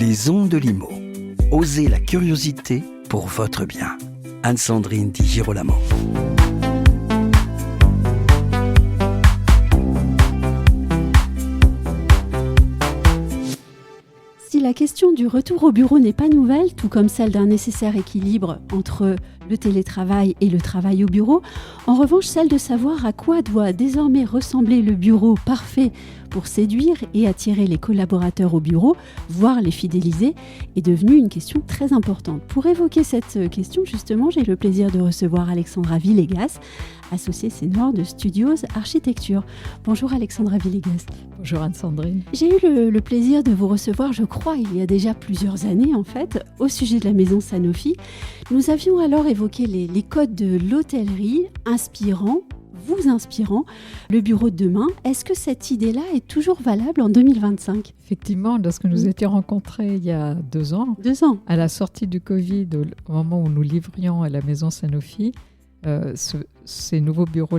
Les ondes de Limo. Osez la curiosité pour votre bien. Anne-Sandrine Di Girolamo. Si la question du retour au bureau n'est pas nouvelle, tout comme celle d'un nécessaire équilibre entre le télétravail et le travail au bureau, en revanche, celle de savoir à quoi doit désormais ressembler le bureau parfait pour séduire et attirer les collaborateurs au bureau, voire les fidéliser, est devenue une question très importante. Pour évoquer cette question, justement, j'ai le plaisir de recevoir Alexandra Villegas, associée senior de Studios Architecture. Bonjour Alexandra Villegas. Bonjour Anne-Sandrine. J'ai eu le plaisir de vous recevoir, je crois, il y a déjà plusieurs années en fait, au sujet de la maison Sanofi. Nous avions alors évoqué les codes de l'hôtellerie vous inspirant le bureau de demain. Est-ce que cette idée-là est toujours valable en 2025 ? Effectivement, lorsque nous étions rencontrés il y a 2 ans, à la sortie du Covid, au moment où nous livrions à la maison Sanofi, les nouveaux bureaux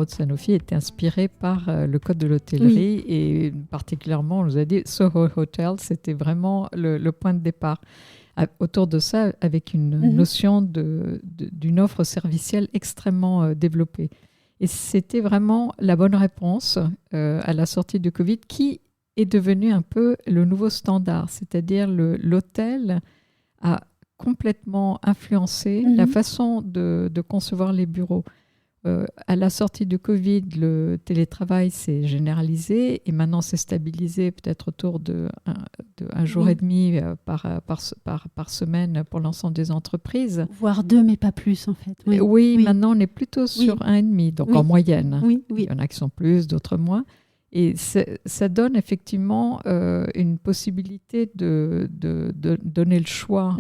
de Sanofi étaient inspirés par le code de l'hôtellerie et particulièrement, on nous a dit Soho Hotel, c'était vraiment le point de départ. Autour de ça, avec une notion d'une offre servicielle extrêmement développée. Et c'était vraiment la bonne réponse à la sortie du Covid qui est devenu un peu le nouveau standard. C'est-à-dire l'hôtel a complètement influencé la façon de concevoir les bureaux. À la sortie du Covid, le télétravail s'est généralisé et maintenant c'est stabilisé peut-être autour de un jour et demi par semaine pour l'ensemble des entreprises. Voire 2, mais pas plus en fait. Oui. Maintenant on est plutôt sur 1,5, donc en moyenne. Oui. Il y en a qui sont plus, d'autres moins. Et ça donne effectivement une possibilité de donner le choix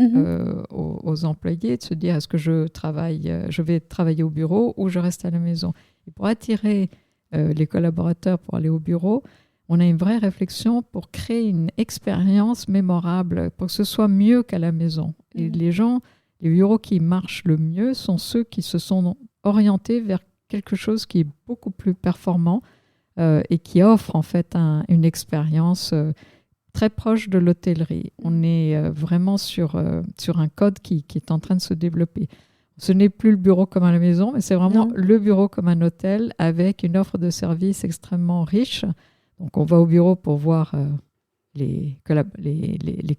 aux employés, de se dire est-ce que je vais travailler au bureau ou je reste à la maison. Et pour attirer les collaborateurs pour aller au bureau, on a une vraie réflexion pour créer une expérience mémorable, pour que ce soit mieux qu'à la maison. Et les bureaux qui marchent le mieux sont ceux qui se sont orientés vers quelque chose qui est beaucoup plus performant, et qui offre en fait une expérience très proche de l'hôtellerie. On est vraiment sur un code qui est en train de se développer. Ce n'est plus le bureau comme à la maison, mais c'est vraiment le bureau comme un hôtel avec une offre de service extrêmement riche. Donc on va au bureau pour voir les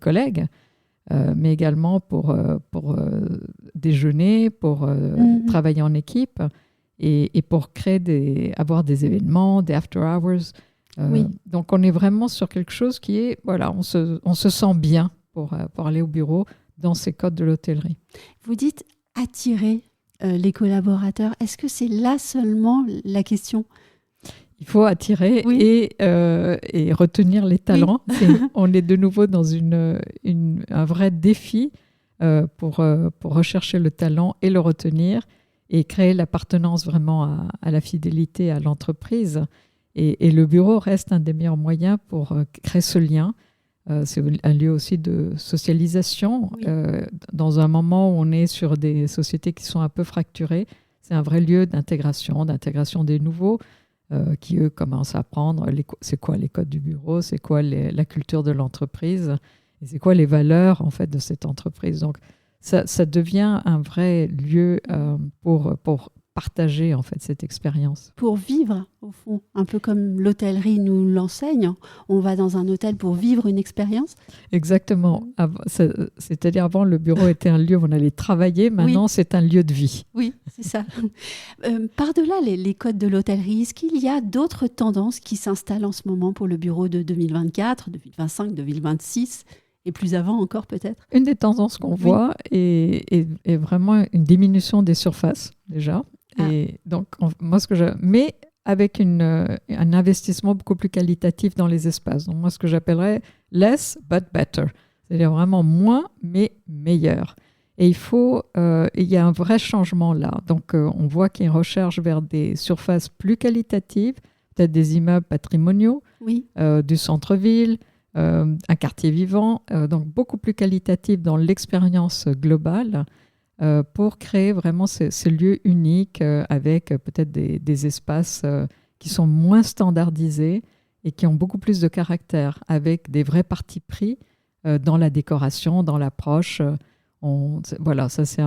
collègues, mais également pour déjeuner, pour travailler en équipe. Et pour avoir des événements, des after hours. Donc, on est vraiment sur quelque chose qui est, on se sent bien pour aller au bureau dans ces codes de l'hôtellerie. Vous dites attirer les collaborateurs. Est-ce que c'est là seulement la question ? Il faut attirer et retenir les talents. On est de nouveau dans un vrai défi pour rechercher le talent et le retenir, et créer l'appartenance vraiment à la fidélité à l'entreprise. Et le bureau reste un des meilleurs moyens pour créer ce lien. C'est un lieu aussi de socialisation. Dans un moment où on est sur des sociétés qui sont un peu fracturées, c'est un vrai lieu d'intégration des nouveaux qui, eux, commencent à apprendre c'est quoi les codes du bureau, c'est quoi la culture de l'entreprise, et c'est quoi les valeurs en fait, de cette entreprise. Donc, ça devient un vrai lieu pour partager en fait cette expérience. Pour vivre, au fond, un peu comme l'hôtellerie nous l'enseigne, on va dans un hôtel pour vivre une expérience. Exactement. C'est-à-dire avant, le bureau était un lieu où on allait travailler, maintenant c'est un lieu de vie. Oui, c'est ça. Par-delà les codes de l'hôtellerie, est-ce qu'il y a d'autres tendances qui s'installent en ce moment pour le bureau de 2024, 2025, 2026 ? Et plus avant encore peut-être ? Une des tendances qu'on voit est vraiment une diminution des surfaces déjà. Et donc, mais avec un investissement beaucoup plus qualitatif dans les espaces. Donc moi, ce que j'appellerais less but better. C'est-à-dire vraiment moins mais meilleur. Et il y a un vrai changement là. Donc on voit qu'il y a une recherche vers des surfaces plus qualitatives, peut-être des immeubles patrimoniaux, du centre-ville, un quartier vivant, donc beaucoup plus qualitatif dans l'expérience globale pour créer vraiment ce lieu unique avec peut-être des espaces qui sont moins standardisés et qui ont beaucoup plus de caractère, avec des vrais partis pris dans la décoration, dans l'approche. Voilà, ça c'est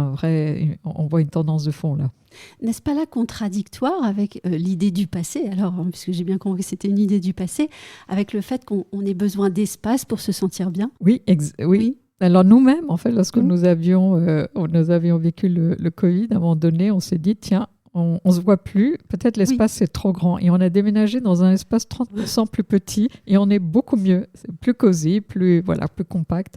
on voit une tendance de fond là. N'est-ce pas là contradictoire avec l'idée du passé, alors, puisque j'ai bien compris que c'était une idée du passé, avec le fait qu'on ait besoin d'espace pour se sentir bien? Oui, oui. Alors nous-mêmes, en fait, lorsque nous avions vécu le Covid, à un moment donné, on s'est dit, tiens, on ne se voit plus, peut-être l'espace est trop grand. Et on a déménagé dans un espace 30% plus petit et on est beaucoup mieux, c'est plus cosy, plus compact.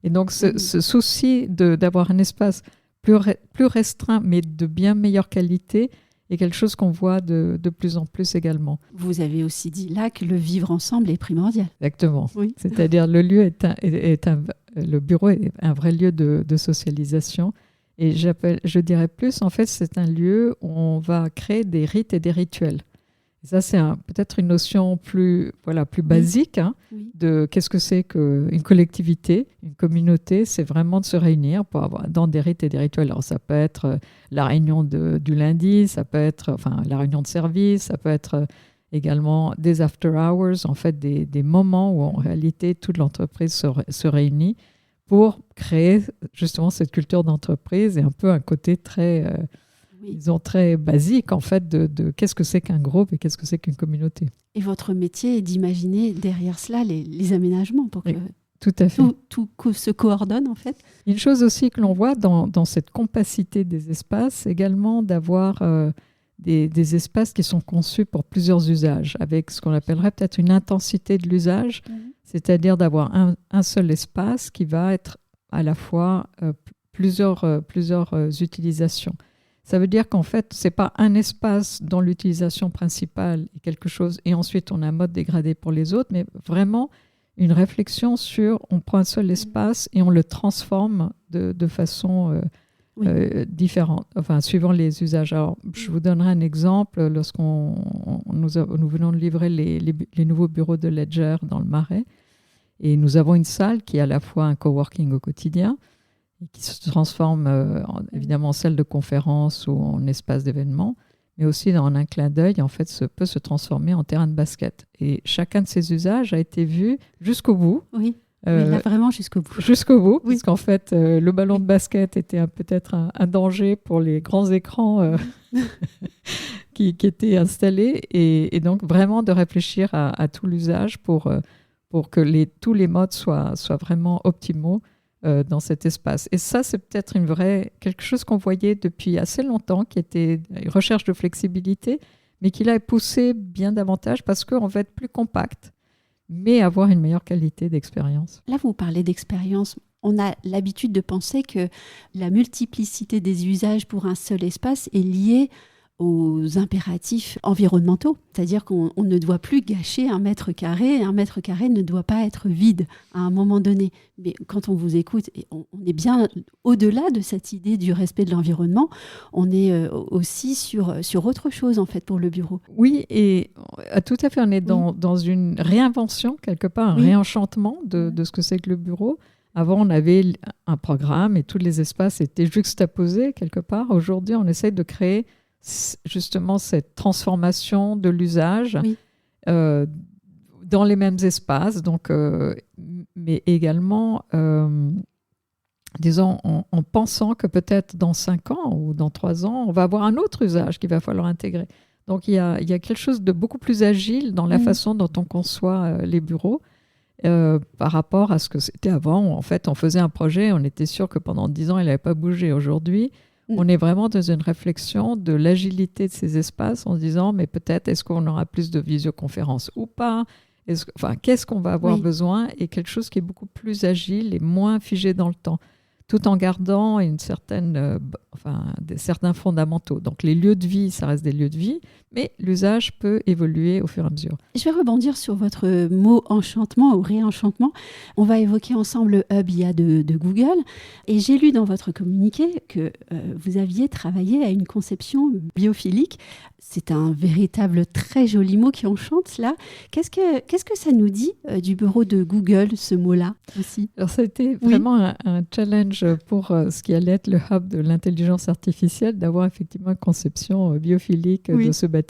Et donc ce souci d'avoir un espace plus restreint, mais de bien meilleure qualité, est quelque chose qu'on voit de plus en plus également. Vous avez aussi dit là que le vivre ensemble est primordial. Exactement. Oui. C'est-à-dire le lieu le bureau est un vrai lieu de socialisation. Et je dirais plus, en fait, c'est un lieu où on va créer des rites et des rituels. Et ça, c'est peut-être une notion plus basique de qu'est-ce que c'est qu'une collectivité, une communauté. C'est vraiment de se réunir pour avoir dans des rites et des rituels. Alors, ça peut être la réunion du lundi, ça peut être la réunion de service, ça peut être également des after hours, en fait, des moments où en réalité toute l'entreprise se réunit pour créer justement cette culture d'entreprise et un peu un côté très, très basique en fait de qu'est-ce que c'est qu'un groupe et qu'est-ce que c'est qu'une communauté. Et votre métier est d'imaginer derrière cela les aménagements pour que tout à fait. Tout se coordonne en fait. Une chose aussi que l'on voit dans cette compacité des espaces, également d'avoir des espaces qui sont conçus pour plusieurs usages, avec ce qu'on appellerait peut-être une intensité de l'usage, c'est-à-dire d'avoir un seul espace qui va être à la fois plusieurs utilisations. Ça veut dire qu'en fait, ce n'est pas un espace dont l'utilisation principale est quelque chose et ensuite on a un mode dégradé pour les autres, mais vraiment une réflexion sur on prend un seul espace et on le transforme de façon différente, suivant les usages. Alors, je vous donnerai un exemple. Lorsqu'on nous venons de livrer les nouveaux bureaux de Ledger dans le Marais, et nous avons une salle qui est à la fois un coworking au quotidien, et qui se transforme évidemment en salle de conférence ou en espace d'événement, mais aussi dans un clin d'œil, en fait, peut se transformer en terrain de basket. Et chacun de ces usages a été vu jusqu'au bout. Oui, là, vraiment jusqu'au bout. Jusqu'au bout, puisqu'en fait, le ballon de basket était peut-être un danger pour les grands écrans qui étaient installés. Et donc, vraiment de réfléchir à tout l'usage pour que tous les modes soient vraiment optimaux dans cet espace. Et ça, c'est peut-être quelque chose qu'on voyait depuis assez longtemps, qui était une recherche de flexibilité, mais qui l'a poussé bien davantage parce qu'on va être plus compact, mais avoir une meilleure qualité d'expérience. Là, vous parlez d'expérience. On a l'habitude de penser que la multiplicité des usages pour un seul espace est liée aux impératifs environnementaux. C'est-à-dire qu'on ne doit plus gâcher 1 mètre carré, et 1 mètre carré ne doit pas être vide à un moment donné. Mais quand on vous écoute, on est bien au-delà de cette idée du respect de l'environnement, on est aussi sur autre chose en fait pour le bureau. Oui, et tout à fait, on est dans une réinvention, quelque part, un réenchantement de ce que c'est que le bureau. Avant, on avait un programme et tous les espaces étaient juxtaposés quelque part. Aujourd'hui, on essaie de créer justement cette transformation de l'usage dans les mêmes espaces, donc, mais également, disons, en pensant que peut-être dans 5 ans ou dans 3 ans, on va avoir un autre usage qu'il va falloir intégrer. Donc, il y a quelque chose de beaucoup plus agile dans la façon dont on conçoit les bureaux par rapport à ce que c'était avant. En fait, on faisait un projet, on était sûr que pendant 10 ans, il n'avait pas bougé. Aujourd'hui, on est vraiment dans une réflexion de l'agilité de ces espaces en se disant, mais peut-être est-ce qu'on aura plus de visioconférences ou pas, qu'est-ce qu'on va avoir besoin, et quelque chose qui est beaucoup plus agile et moins figé dans le temps, tout en gardant certains fondamentaux. Donc les lieux de vie, ça reste des lieux de vie, mais l'usage peut évoluer au fur et à mesure. Je vais rebondir sur votre mot enchantement ou réenchantement. On va évoquer ensemble le hub IA de Google. Et j'ai lu dans votre communiqué que vous aviez travaillé à une conception biophilique. C'est un véritable très joli mot qui enchante cela. Qu'est-ce que ça nous dit du bureau de Google, ce mot-là aussi? Alors ça a été vraiment un challenge pour ce qui allait être le hub de l'intelligence artificielle, d'avoir effectivement une conception biophilique de ce bâtiment.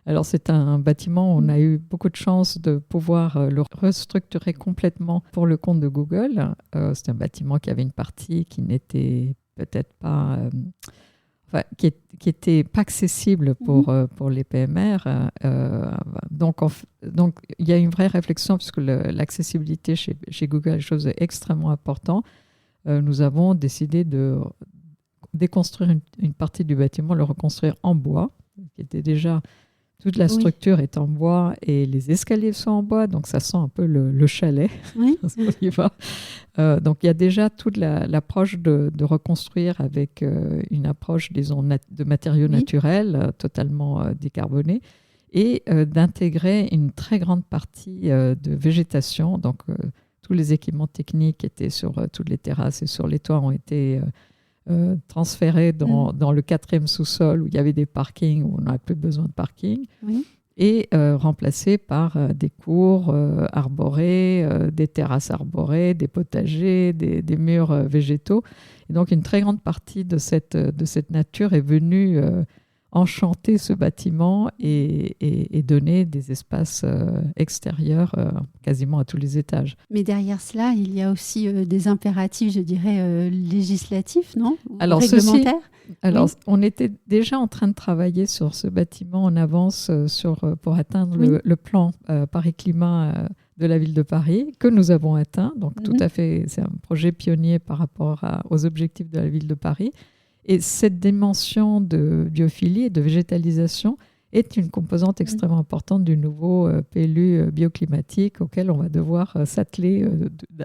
Alors, c'est un bâtiment où on a eu beaucoup de chance de pouvoir le restructurer complètement pour le compte de Google. C'est un bâtiment qui avait une partie qui n'était peut-être pas... qui était pas accessible pour les PMR. Donc, il y a une vraie réflexion puisque l'accessibilité chez Google est une chose extrêmement importante. Nous avons décidé de déconstruire une partie du bâtiment, le reconstruire en bois, qui était déjà... Toute la structure est en bois et les escaliers sont en bois, donc ça sent un peu le chalet. Oui. On y va. Donc il y a déjà toute l'approche de reconstruire avec une approche, disons, de matériaux naturels, totalement décarbonés, et d'intégrer une très grande partie de végétation. Donc tous les équipements techniques qui étaient sur toutes les terrasses et sur les toits ont été... transférés dans le 4e sous-sol où il y avait des parkings, où on n'avait plus besoin de parking, et remplacés par des cours arborés, des terrasses arborées, des potagers, des murs végétaux. Et donc une très grande partie de cette nature est venue enchanter ce bâtiment et donner des espaces extérieurs quasiment à tous les étages. Mais derrière cela, il y a aussi des impératifs, je dirais, législatifs, non? Alors, réglementaires. On était déjà en train de travailler sur ce bâtiment en avance pour atteindre le plan Paris Climat de la ville de Paris, que nous avons atteint. Donc, tout à fait, c'est un projet pionnier par rapport aux objectifs de la ville de Paris. Et cette dimension de biophilie et de végétalisation est une composante extrêmement importante du nouveau PLU bioclimatique auquel on va devoir s'atteler,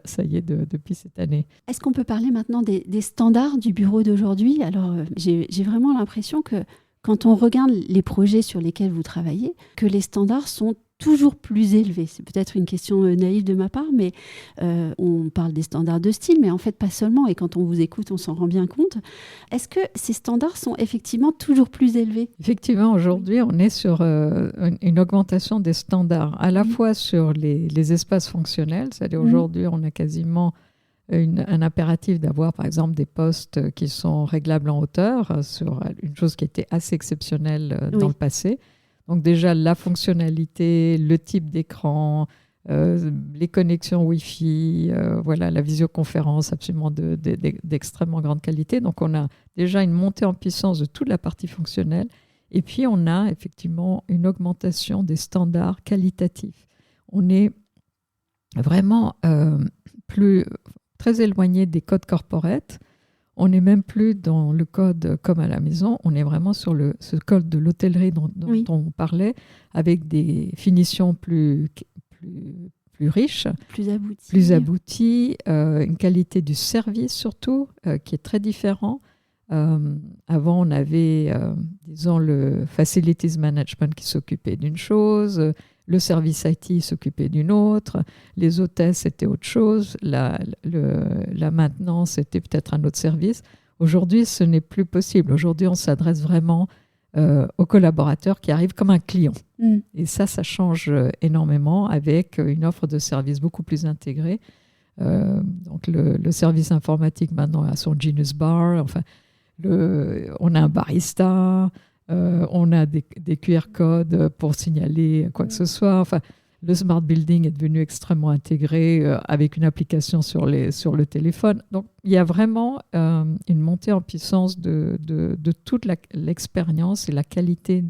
ça y est, depuis cette année. Est-ce qu'on peut parler maintenant des standards du bureau d'aujourd'hui? Alors, j'ai vraiment l'impression que quand on regarde les projets sur lesquels vous travaillez, que les standards sont toujours plus élevés. C'est peut-être une question naïve de ma part, mais on parle des standards de style, mais en fait pas seulement, et quand on vous écoute, on s'en rend bien compte. Est-ce que ces standards sont effectivement toujours plus élevés? Effectivement, aujourd'hui, on est sur une augmentation des standards, à la fois sur les espaces fonctionnels, c'est-à-dire aujourd'hui, on a quasiment un impératif d'avoir, par exemple, des postes qui sont réglables en hauteur, sur une chose qui était assez exceptionnelle dans le passé. Donc déjà, la fonctionnalité, le type d'écran, les connexions Wi-Fi, la visioconférence absolument d'extrêmement grande qualité. Donc on a déjà une montée en puissance de toute la partie fonctionnelle. Et puis on a effectivement une augmentation des standards qualitatifs. On est vraiment très éloigné des codes corporate. On n'est même plus dans le code comme à la maison, on est vraiment sur ce code de l'hôtellerie dont on parlait, avec des finitions plus riches, plus abouties, une qualité du service surtout, qui est très différent. Avant, on avait, disons, le Facilities Management qui s'occupait d'une chose, le service IT s'occupait d'une autre, les hôtesses, c'était autre chose, la maintenance, c'était peut-être un autre service. Aujourd'hui, ce n'est plus possible. Aujourd'hui, on s'adresse vraiment aux collaborateurs qui arrivent comme un client. Et ça change énormément avec une offre de services beaucoup plus intégrée. Donc, le service informatique maintenant a son Genius Bar, enfin, on a un barista, on a des QR codes pour signaler quoi que ce soit. Enfin, le smart building est devenu extrêmement intégré avec une application sur le téléphone. Donc, il y a vraiment une montée en puissance de toute l'expérience et la qualité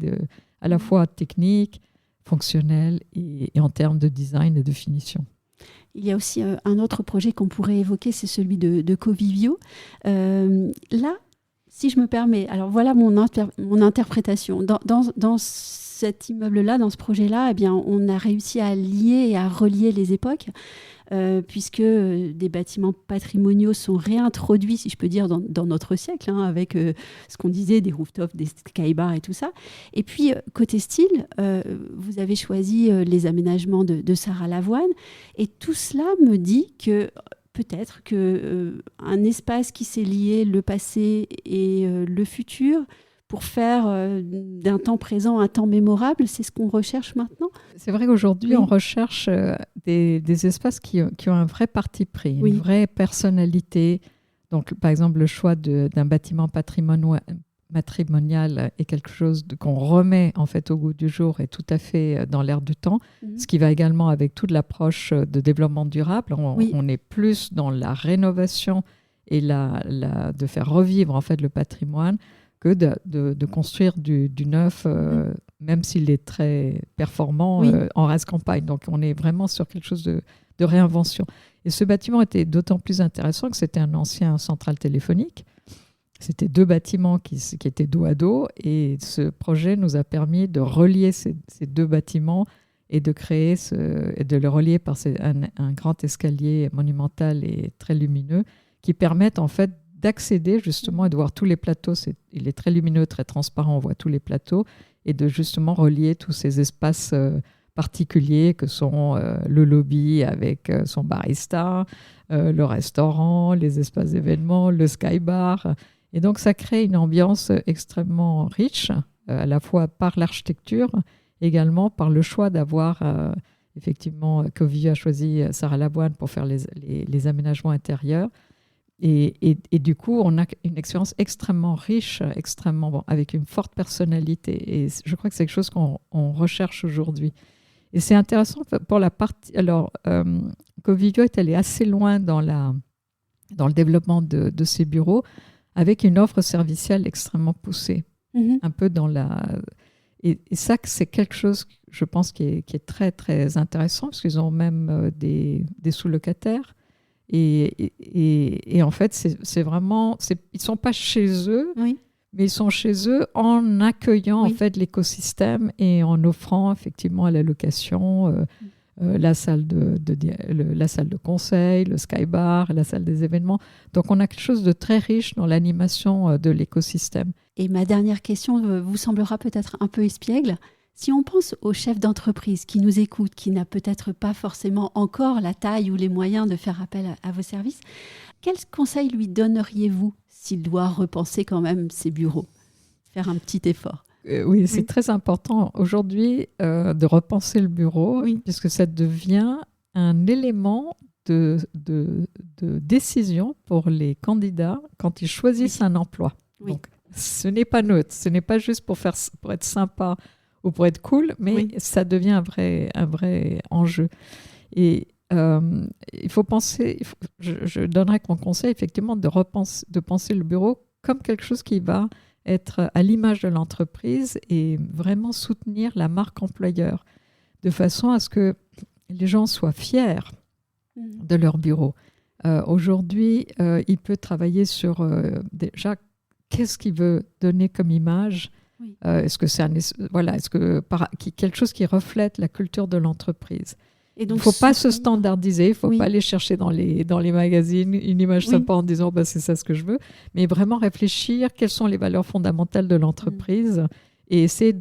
à la fois technique, fonctionnelle et en termes de design et de finition. Il y a aussi un autre projet qu'on pourrait évoquer, c'est celui de Covivio. Là, si je me permets, alors voilà mon interprétation. Dans cet immeuble-là, dans ce projet-là, eh bien, on a réussi à lier et à relier les époques, puisque des bâtiments patrimoniaux sont réintroduits, si je peux dire, dans notre siècle, avec ce qu'on disait, des rooftops, des skybars et tout ça. Et puis, côté style, vous avez choisi les aménagements de Sarah Lavoine, et tout cela me dit que peut-être qu'un espace qui s'est lié le passé et le futur pour faire d'un temps présent un temps mémorable, c'est ce qu'on recherche maintenant. C'est vrai qu'aujourd'hui, on recherche des espaces qui ont un vrai parti pris, une vraie personnalité. Donc, par exemple, le choix d'un bâtiment matrimonial est quelque chose qu'on remet en fait au goût du jour et tout à fait dans l'air du temps, ce qui va également avec toute l'approche de développement durable. On est plus dans la rénovation et de faire revivre en fait le patrimoine que de construire du neuf, même s'il est très performant en race campagne. Donc on est vraiment sur quelque chose de réinvention. Et ce bâtiment était d'autant plus intéressant que c'était un ancien central téléphonique. C'était 2 bâtiments qui étaient dos à dos, et ce projet nous a permis de relier ces 2 bâtiments et de créer et de le relier par un grand escalier monumental et très lumineux qui permettent en fait d'accéder justement et de voir tous les plateaux. Il est très lumineux, très transparent, on voit tous les plateaux, et de justement relier tous ces espaces particuliers que sont le lobby avec son barista, le restaurant, les espaces d'événements, le sky bar. Et donc, ça crée une ambiance extrêmement riche, à la fois par l'architecture, également par le choix d'avoir, effectivement, Covivio a choisi Sarah Lavoine pour faire les aménagements intérieurs. Et du coup, on a une expérience extrêmement riche, avec une forte personnalité. Et je crois que c'est quelque chose qu'on recherche aujourd'hui. Et c'est intéressant pour la partie... Alors, Covivio est allé assez loin dans le développement de ses bureaux, avec une offre servicielle extrêmement poussée, un peu dans la... Et ça, c'est quelque chose, je pense, qui est très, très intéressant, parce qu'ils ont même des sous-locataires. Et en fait, c'est vraiment... ils ne sont pas chez eux, mais ils sont chez eux en accueillant en fait, l'écosystème et en offrant effectivement à la location la salle de conseil, le sky bar, la salle des événements. Donc, on a quelque chose de très riche dans l'animation de l'écosystème. Et ma dernière question vous semblera peut-être un peu espiègle. Si on pense au chef d'entreprise qui nous écoute, qui n'a peut-être pas forcément encore la taille ou les moyens de faire appel à vos services, quels conseils lui donneriez-vous s'il doit repenser quand même ses bureaux, faire un petit effort? Oui, c'est très important aujourd'hui de repenser le bureau, puisque ça devient un élément de décision pour les candidats quand ils choisissent un emploi. Donc, ce n'est pas neutre, ce n'est pas juste pour être sympa ou pour être cool, mais ça devient un vrai enjeu. Et il faut penser, je donnerais comme conseil effectivement de penser le bureau comme quelque chose qui va être à l'image de l'entreprise et vraiment soutenir la marque employeur, de façon à ce que les gens soient fiers de leur bureau. Aujourd'hui, il peut travailler sur déjà qu'est-ce qu'il veut donner comme image. Est-ce que c'est quelque chose qui reflète la culture de l'entreprise? Il ne faut pas se standardiser, il ne faut pas aller chercher dans les magazines une image sympa en disant c'est ça ce que je veux, mais vraiment réfléchir quelles sont les valeurs fondamentales de l'entreprise et essayer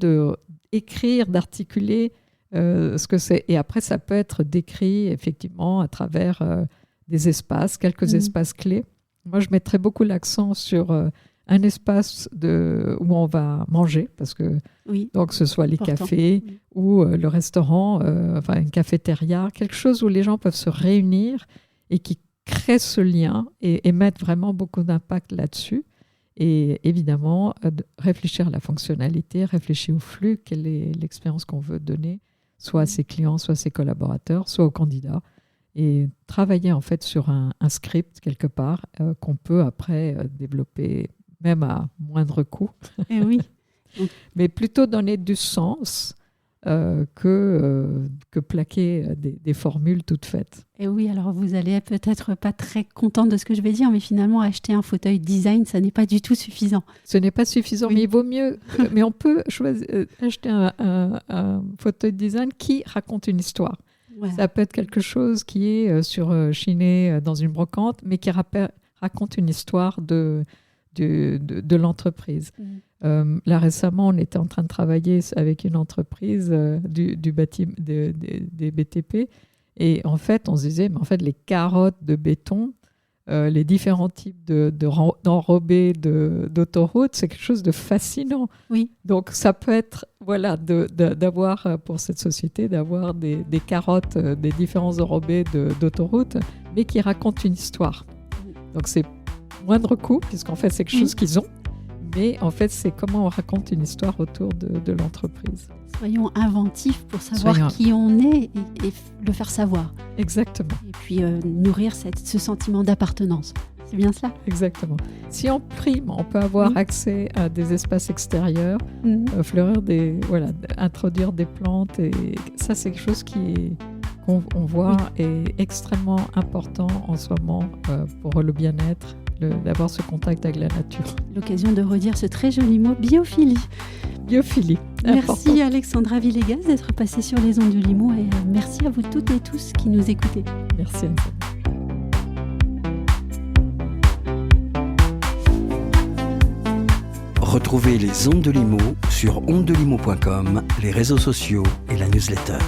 d'écrire, d'articuler ce que c'est. Et après, ça peut être décrit effectivement à travers des espaces, quelques espaces clés. Moi, je mettrais beaucoup l'accent sur un espace où on va manger, parce que donc ce soit les cafés ou le restaurant, une cafétéria, quelque chose où les gens peuvent se réunir et qui crée ce lien et mettre vraiment beaucoup d'impact là-dessus. Et évidemment, réfléchir à la fonctionnalité, réfléchir au flux, quelle est l'expérience qu'on veut donner, soit à ses clients, soit à ses collaborateurs, soit aux candidats. Et travailler en fait sur un script quelque part qu'on peut après développer même à moindre coût. Mais plutôt donner du sens que plaquer des formules toutes faites. Et oui, alors vous allez peut-être pas très contente de ce que je vais dire, mais finalement, acheter un fauteuil design, ça n'est pas du tout suffisant. Ce n'est pas suffisant, mais il vaut mieux. Mais on peut acheter un fauteuil design qui raconte une histoire. Voilà. Ça peut être quelque chose qui est chiné dans une brocante, mais qui raconte une histoire de l'entreprise. Là, récemment, on était en train de travailler avec une entreprise des BTP, et en fait, on se disait, mais en fait, les carottes de béton, les différents types d'enrobés d'autoroutes, c'est quelque chose de fascinant. Donc, ça peut être, d'avoir, pour cette société, d'avoir des carottes, des différents enrobés d'autoroutes, mais qui racontent une histoire. Donc, c'est moindre coût, puisqu'en fait, c'est quelque chose qu'ils ont, Mais en fait, c'est comment on raconte une histoire autour de l'entreprise. Soyons inventifs pour savoir qui on est et le faire savoir. Exactement. Et puis nourrir ce sentiment d'appartenance. C'est bien cela ? Exactement. Si on prime, on peut avoir accès à des espaces extérieurs, fleurir introduire des plantes. Et ça, c'est quelque chose qu'on voit est extrêmement important en ce moment pour le bien-être, d'avoir ce contact avec la nature. L'occasion de redire ce très joli mot, biophilie. Biophilie. Merci important. Alexandra Villegas d'être passée sur les ondes de Limo et merci à vous toutes et tous qui nous écoutez. Merci Anne-Sophie. Retrouvez les ondes de Limo sur ondedelimo.com, les réseaux sociaux et la newsletter.